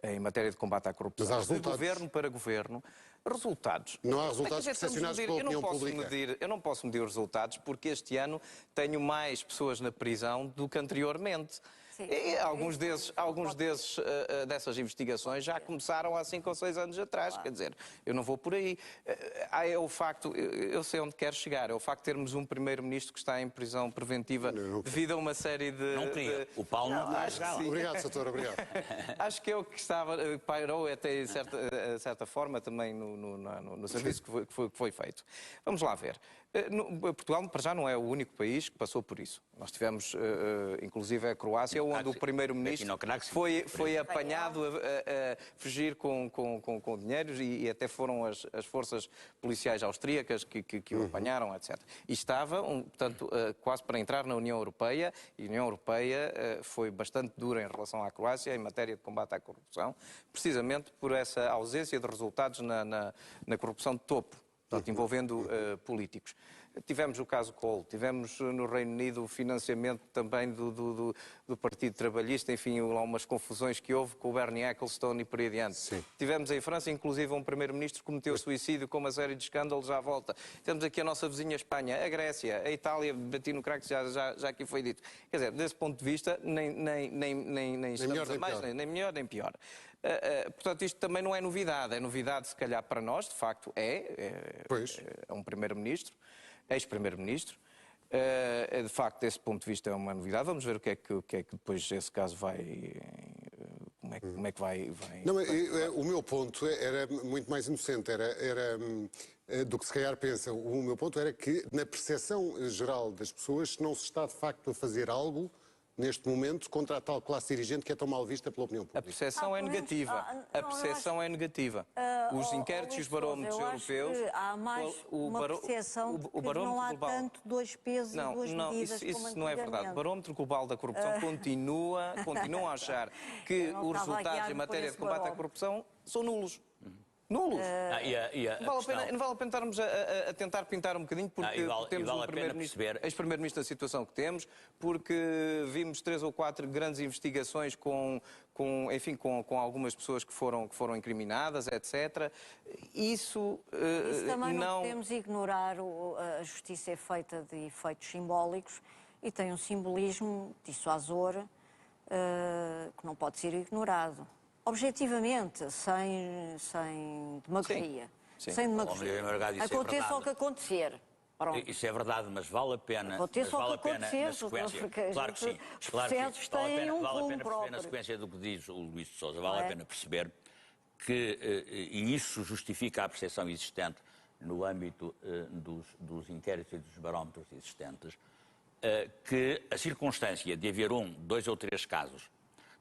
Speaker 19: em matéria de combate à corrupção.
Speaker 1: Mas há resultados.
Speaker 19: De governo para governo. Resultados.
Speaker 1: Não há resultados percepcionados pela opinião pública.
Speaker 19: Eu não posso medir os resultados porque este ano tenho mais pessoas na prisão do que anteriormente. E alguns dessas investigações já começaram há 5 ou 6 anos atrás, quer dizer, eu não vou por aí. É o facto, eu sei onde quero chegar, é o facto de termos um primeiro-ministro que está em prisão preventiva devido a uma série de...
Speaker 20: Não queria. O Paulo não queria chegar lá.
Speaker 1: Obrigado, Soutor, obrigado.
Speaker 19: Acho que é o que pairou até de certa forma também no serviço que foi feito. Vamos lá ver. Portugal, para já, não é o único país que passou por isso. Nós tivemos, inclusive, a Croácia, onde o primeiro-ministro foi apanhado a fugir com dinheiros e até foram as forças policiais austríacas que o apanharam, etc. E estava, portanto, quase para entrar na União Europeia, e a União Europeia foi bastante dura em relação à Croácia em matéria de combate à corrupção, precisamente por essa ausência de resultados na corrupção de topo. Portanto, envolvendo políticos. Tivemos o caso Kohl, tivemos no Reino Unido o financiamento também do Partido Trabalhista, enfim, umas confusões que houve com o Bernie Ecclestone e por aí adiante. Sim. Tivemos em França, inclusive, um primeiro-ministro que cometeu suicídio com uma série de escândalos à volta. Temos aqui a nossa vizinha Espanha, a Grécia, a Itália, bati no craque, já aqui foi dito. Quer dizer, desse ponto de vista, nem estamos a mais, nem melhor nem pior. Portanto, isto também não é novidade. É novidade, se calhar, para nós, de facto, é um primeiro-ministro, ex-primeiro-ministro. De facto, desse ponto de vista, é uma novidade. Vamos ver o que é que depois esse caso vai... Como é que vai...
Speaker 1: Não, o meu ponto era muito mais inocente, era do que se calhar pensa. O meu ponto era que, na percepção geral das pessoas, não se está, de facto, a fazer algo neste momento, contra a tal classe dirigente que é tão mal vista pela opinião pública.
Speaker 19: A percepção é negativa. A percepção é negativa. Os inquéritos e os barómetros europeus...
Speaker 11: Há mais uma percepção que não há tanto 2 pesos e 2 medidas.
Speaker 19: Isso não é verdade. O barómetro global da corrupção continua a achar que os resultados em matéria de combate à corrupção são nulos. Nulos. Não vale a pena estarmos a tentar pintar um bocadinho, porque temos um ex-primeiro-ministro da situação que temos, porque vimos 3 ou 4 grandes investigações com algumas pessoas que foram incriminadas, etc. Isso
Speaker 11: também não podemos ignorar. A justiça é feita de efeitos simbólicos e tem um simbolismo dissuasor que não pode ser ignorado. Objetivamente, sem demagogia.
Speaker 20: Sim.
Speaker 11: Sem demagogia. Aconteça o que acontecer. Pronto.
Speaker 20: Isso é verdade, mas vale a pena.
Speaker 11: Aconteça o que acontecer, porque
Speaker 20: claro que sim.
Speaker 11: Os processos têm um rumo próprio.
Speaker 20: Na sequência do que diz o Luís de Sousa, vale a pena perceber que, e isso justifica a percepção existente no âmbito dos inquéritos e dos barómetros existentes, que a circunstância de haver 1, 2 ou 3 casos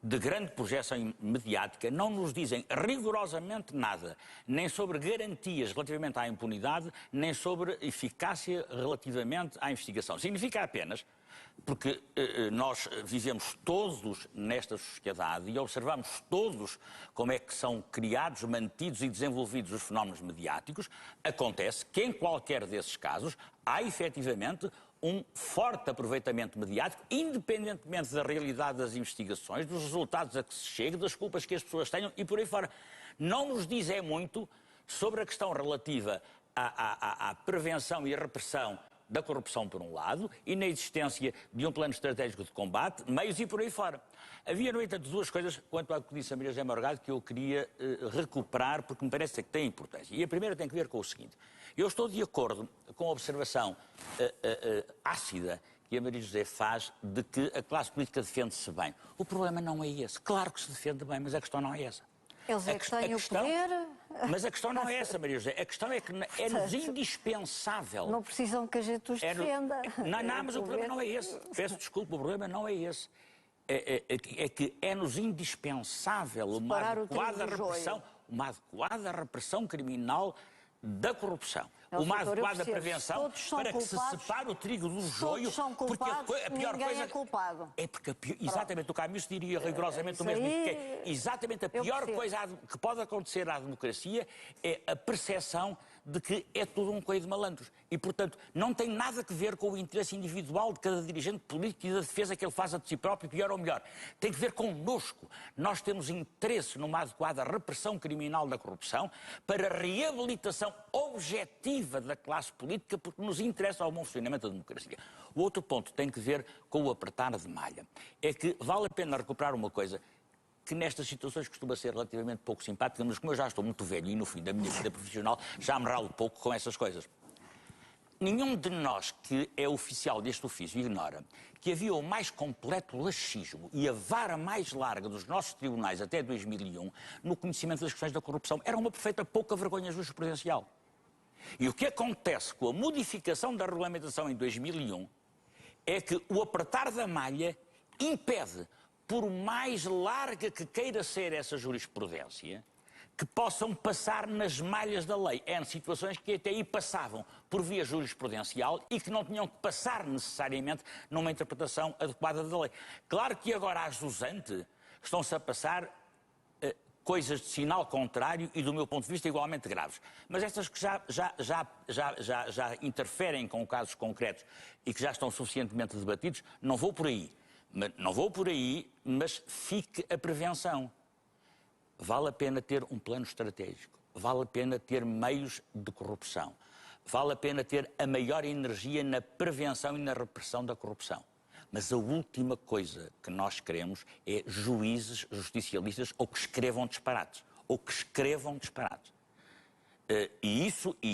Speaker 20: de grande projeção mediática não nos dizem rigorosamente nada, nem sobre garantias relativamente à impunidade, nem sobre eficácia relativamente à investigação. Significa apenas, porque nós vivemos todos nesta sociedade e observamos todos como é que são criados, mantidos e desenvolvidos os fenómenos mediáticos, acontece que em qualquer desses casos há efetivamente um forte aproveitamento mediático, independentemente da realidade das investigações, dos resultados a que se chega, das culpas que as pessoas tenham e por aí fora. Não nos diz muito sobre a questão relativa à prevenção e à repressão da corrupção, por um lado, e na existência de um plano estratégico de combate, meios e por aí fora. Havia, no entanto, 2 coisas, quanto ao que disse a Maria José Morgado, que eu queria recuperar, porque me parece que têm importância. E a primeira tem que ver com o seguinte. Eu estou de acordo com a observação ácida que a Maria José faz de que a classe política defende-se bem. O problema não é esse. Claro que se defende bem, mas a questão não é essa.
Speaker 11: Eles é que têm o poder.
Speaker 20: Mas a questão não é essa, Maria José. A questão é que é-nos indispensável.
Speaker 11: Não precisam que a gente os defenda.
Speaker 20: Não, mas o problema não é esse. Peço desculpa, o problema não é esse. É que é-nos indispensável uma adequada repressão criminal da corrupção. Uma adequada prevenção para que se separe o trigo do joio, porque a pior coisa
Speaker 11: é culpado.
Speaker 20: É porque exatamente o Camus diria rigorosamente o mesmo, que é exatamente a pior coisa que pode acontecer à democracia é a percepção de que é tudo um coelho de malandros. E, portanto, não tem nada a ver com o interesse individual de cada dirigente político e da defesa que ele faz de si próprio, pior ou melhor. Tem que ver connosco. Nós temos interesse numa adequada repressão criminal da corrupção para a reabilitação objetiva da classe política, porque nos interessa ao bom funcionamento da democracia. O outro ponto tem que ver com o apertar de malha. É que vale a pena recuperar uma coisa que nestas situações costuma ser relativamente pouco simpática, mas como eu já estou muito velho e no fim da minha vida profissional já me ralo pouco com essas coisas. Nenhum de nós que é oficial deste ofício ignora que havia o mais completo laxismo e a vara mais larga dos nossos tribunais até 2001 no conhecimento das questões da corrupção. Era uma perfeita pouca vergonha jurisprudencial. E o que acontece com a modificação da regulamentação em 2001 é que o apertar da malha impede, por mais larga que queira ser essa jurisprudência, que possam passar nas malhas da lei. Eram situações que até aí passavam por via jurisprudencial e que não tinham que passar necessariamente numa interpretação adequada da lei. Claro que agora, às jusante, estão-se a passar coisas de sinal contrário e, do meu ponto de vista, igualmente graves. Mas estas que já interferem com casos concretos e que já estão suficientemente debatidos, não vou por aí. Mas fique a prevenção. Vale a pena ter um plano estratégico, vale a pena ter meios de corrupção, vale a pena ter a maior energia na prevenção e na repressão da corrupção. Mas a última coisa que nós queremos é juízes justicialistas ou que escrevam disparates. Estou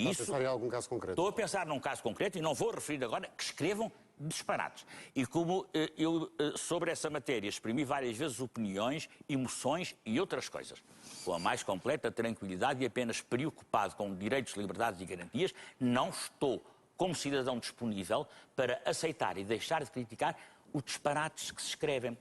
Speaker 20: a pensar em algum caso concreto. Estou a pensar num caso concreto e não vou referir agora que escrevam disparates. E como eu, sobre essa matéria, exprimi várias vezes opiniões, emoções e outras coisas, com a mais completa tranquilidade e apenas preocupado com direitos, liberdades e garantias, não estou, como cidadão, disponível para aceitar e deixar de criticar os disparates que se escrevem.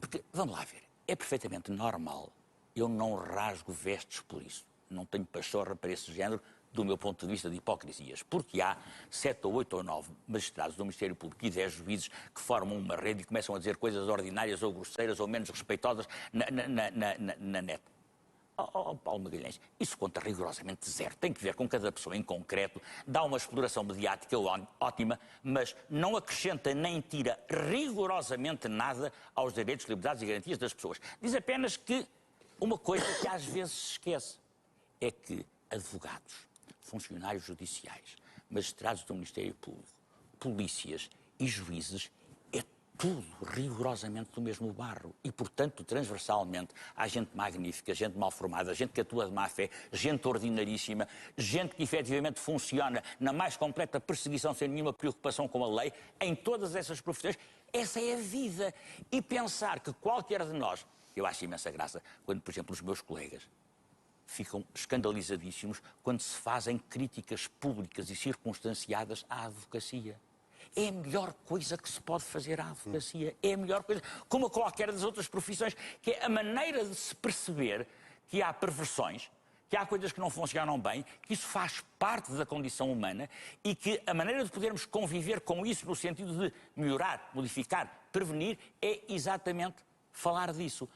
Speaker 20: Porque, vamos lá ver, é perfeitamente normal, eu não rasgo vestes por isso, não tenho pachorra para esse género, do meu ponto de vista de hipocrisias, porque há 7 ou 8 ou 9 magistrados do Ministério Público e 10 juízes que formam uma rede e começam a dizer coisas ordinárias ou grosseiras ou menos respeitosas na net. Paulo Magalhães, isso conta rigorosamente zero. Tem que ver com cada pessoa em concreto, dá uma exploração mediática ótima, mas não acrescenta nem tira rigorosamente nada aos direitos, liberdades e garantias das pessoas. Diz apenas que uma coisa que às vezes se esquece é que advogados, funcionários judiciais, magistrados do Ministério Público, polícias e juízes, é tudo rigorosamente do mesmo barro. E, portanto, transversalmente, há gente magnífica, gente mal formada, gente que atua de má fé, gente ordinaríssima, gente que efetivamente funciona na mais completa perseguição sem nenhuma preocupação com a lei, em todas essas profissões. Essa é a vida. E pensar que qualquer de nós, eu acho imensa graça, quando, por exemplo, os meus colegas ficam escandalizadíssimos quando se fazem críticas públicas e circunstanciadas à advocacia. É a melhor coisa que se pode fazer à advocacia. É a melhor coisa, como a qualquer das outras profissões, que é a maneira de se perceber que há perversões, que há coisas que não funcionam bem, que isso faz parte da condição humana e que a maneira de podermos conviver com isso no sentido de melhorar, modificar, prevenir, é exatamente falar disso.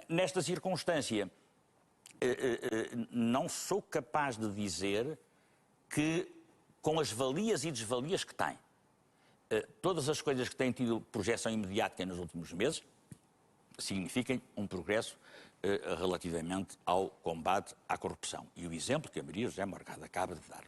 Speaker 20: Nesta circunstância, não sou capaz de dizer que, com as valias e desvalias que tem, todas as coisas que têm tido projeção imediata nos últimos meses signifiquem um progresso relativamente ao combate à corrupção. E o exemplo que a Maria José Morgado acaba de dar,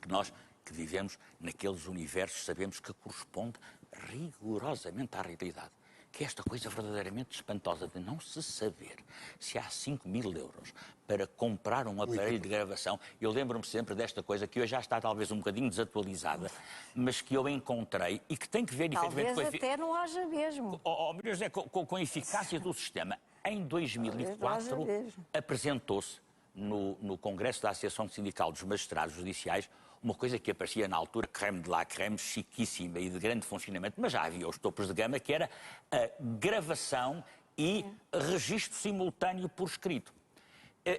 Speaker 20: que nós que vivemos naqueles universos sabemos que corresponde rigorosamente à realidade. Que é esta coisa verdadeiramente espantosa de não se saber se há 5.000 euros para comprar um aparelho de gravação. Eu lembro-me sempre desta coisa que hoje já está talvez um bocadinho desatualizada, mas que eu encontrei e que tem que ver efetivamente
Speaker 11: talvez até não haja mesmo.
Speaker 20: Com a eficácia do sistema. Em 2004 apresentou-se no Congresso da Associação Sindical dos Magistrados Judiciais uma coisa que aparecia na altura, creme de la creme, chiquíssima e de grande funcionamento, mas já havia os topos de gama, que era a gravação e registro simultâneo por escrito.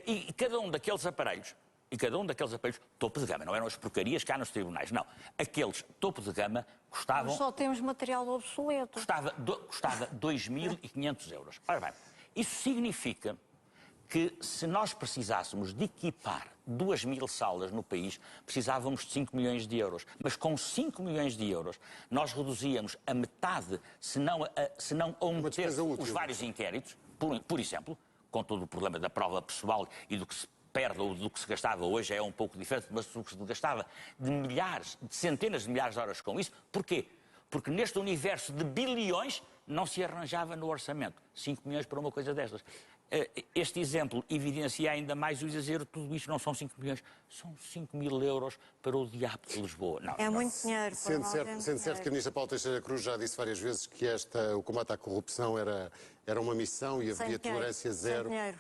Speaker 20: E cada um daqueles aparelhos, topo de gama, não eram as porcarias que há nos tribunais, não. Aqueles topo de gama custavam...
Speaker 11: Mas só temos material obsoleto.
Speaker 20: Custava 2.500 euros. Ora bem, isso significa que se nós precisássemos de equipar 2.000 salas no país, precisávamos de 5 milhões de euros. Mas com 5 milhões de euros, nós reduzíamos a metade, se não a um terço, os vários inquéritos, por exemplo, com todo o problema da prova pessoal e do que se perde ou do que se gastava hoje é um pouco diferente, mas do que se gastava de milhares, de centenas de milhares de horas com isso. Porquê? Porque neste universo de bilhões não se arranjava no orçamento 5 milhões para uma coisa destas. Este exemplo evidencia ainda mais o exagero. Tudo isto não são 5 milhões, são 5 mil euros para o diabo de Lisboa. Não,
Speaker 11: é muito dinheiro.
Speaker 1: Sendo certo que a ministra Paula Teixeira Cruz já disse várias vezes que o combate à corrupção era uma missão e havia tolerância zero.
Speaker 11: Sem dinheiro.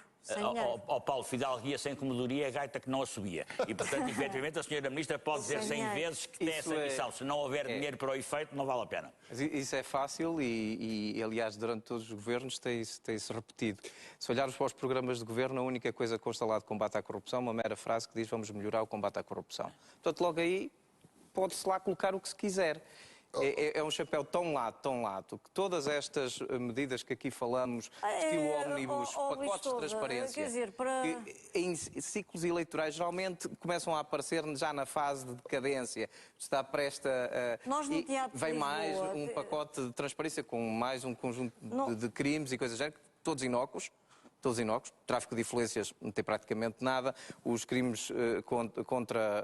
Speaker 20: Ao Paulo Fidalguia sem comodoria, a gaita que não a subia. E, portanto, efetivamente, a senhora Ministra pode dizer 100 vezes que tem essa missão. Se não houver dinheiro para o efeito, não vale a pena.
Speaker 19: Isso é fácil e aliás, durante todos os governos tem-se repetido. Se olharmos para os programas de governo, a única coisa que consta lá de combate à corrupção é uma mera frase que diz vamos melhorar o combate à corrupção. Portanto, logo aí, pode-se lá colocar o que se quiser. É um chapéu tão lato, que todas estas medidas que aqui falamos, estilo ómnibus, pacotes de transparência,
Speaker 11: quer dizer,
Speaker 19: que em ciclos eleitorais geralmente começam a aparecer já na fase de decadência. Está prestes a... Vem mais um pacote de transparência com mais um conjunto de crimes e coisas do género, todos inócuos. Tráfico de influências não tem praticamente nada, os crimes contra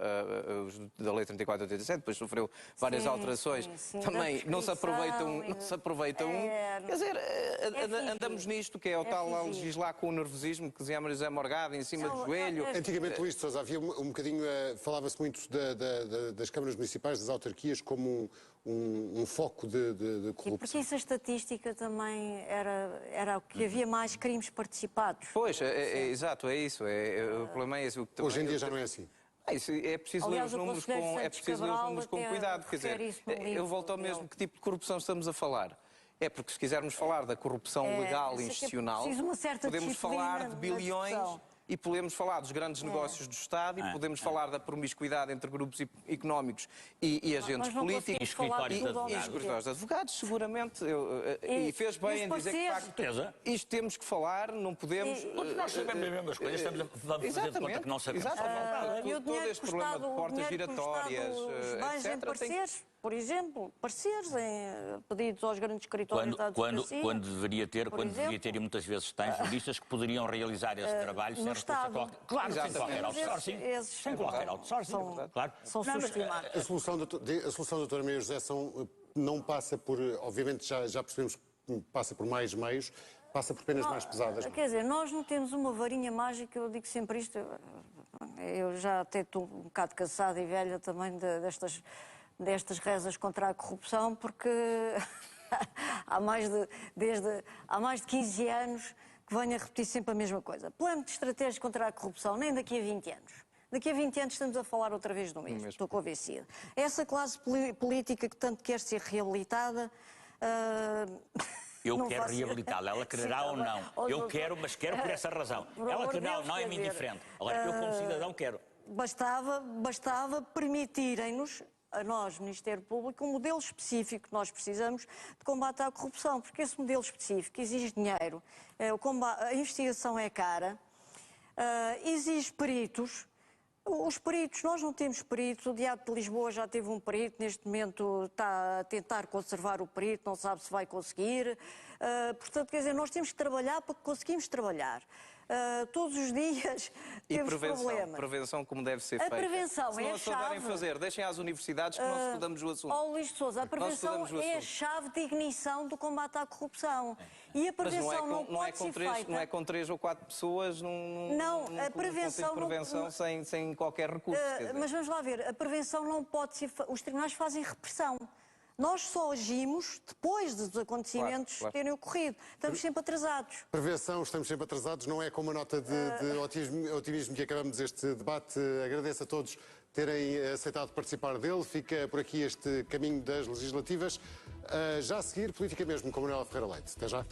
Speaker 19: os da Lei 3487, depois sofreu várias alterações, também não se aproveitam. Quer dizer, andamos nisto, que é o tal a legislar com o nervosismo que dizia José Morgado, em cima do joelho.
Speaker 1: Antigamente, Luís de Sousa, havia um bocadinho, falava-se muito das câmaras municipais, das autarquias, como um foco de corrupção.
Speaker 11: E porque essa estatística também era o que havia mais crimes participados.
Speaker 19: Pois, exato, é isso. O problema é esse.
Speaker 1: Hoje em dia já não é assim.
Speaker 19: É preciso ler os números com cuidado. Quer dizer, eu volto ao mesmo. Que tipo de corrupção estamos a falar? É porque se quisermos falar da corrupção legal e institucional, podemos falar de bilhões e podemos falar dos grandes negócios do Estado e podemos falar da promiscuidade entre grupos económicos e agentes políticos e escritórios de advogados, seguramente. E fez bem em dizer que, de facto, isto temos que falar, não podemos...
Speaker 20: Porque nós sabemos as mesmas coisas, estamos a fazer de conta que não sabemos.
Speaker 19: Todo este problema de portas giratórias, etc.
Speaker 11: Por exemplo, pareceres em pedidos aos grandes escritórios da advocacia.
Speaker 20: Quando deveria ter e muitas vezes tem juristas que poderiam realizar esse trabalho sem qualquer outsourcing. Sem qualquer outsourcing, claro.
Speaker 11: São subestimados.
Speaker 1: A solução da doutora Maria José não passa por, obviamente já percebemos que passa por mais meios, passa por penas mais pesadas.
Speaker 11: Quer dizer, nós não temos uma varinha mágica, eu digo sempre isto, eu já até estou um bocado cansada e velha também destas rezas contra a corrupção, porque há mais de 15 anos que venho a repetir sempre a mesma coisa. Plano de estratégia contra a corrupção, nem daqui a 20 anos. Daqui a 20 anos estamos a falar outra vez do mesmo, estou convencida. Essa classe política que tanto quer ser reabilitada...
Speaker 20: Eu quero reabilitá-la, ela quererá ou não. Eu quero, mas quero por essa razão. Ela quererá ou não é-me indiferente. Agora, eu como cidadão quero.
Speaker 11: Bastava permitirem-nos, a nós, Ministério Público, um modelo específico que nós precisamos de combate à corrupção, porque esse modelo específico exige dinheiro, a investigação é cara, exige peritos. Os peritos, nós não temos peritos, o Diabo de Lisboa já teve um perito, neste momento está a tentar conservar o perito, não sabe se vai conseguir. Portanto, quer dizer, nós temos que trabalhar para que conseguimos trabalhar. Todos os dias temos problemas.
Speaker 19: Prevenção como deve ser feita.
Speaker 11: A prevenção é a chave.
Speaker 19: Se não a souberem fazer, deixem às universidades que nós estudamos o assunto.
Speaker 11: Luís de Sousa, a prevenção é a chave de ignição do combate à corrupção. E a prevenção não pode ser feita...
Speaker 19: Não é com 3 ou 4 pessoas,
Speaker 11: a prevenção
Speaker 19: sem qualquer recurso.
Speaker 11: Mas vamos lá ver, a prevenção não pode ser... Os tribunais fazem repressão. Nós só agimos depois dos acontecimentos terem ocorrido. Estamos sempre atrasados.
Speaker 1: Prevenção, estamos sempre atrasados. Não é com uma nota de otimismo que acabamos este debate. Agradeço a todos terem aceitado participar dele. Fica por aqui este caminho das legislativas. Já a seguir, Política Mesmo, com Manuela Ferreira Leite. Até já.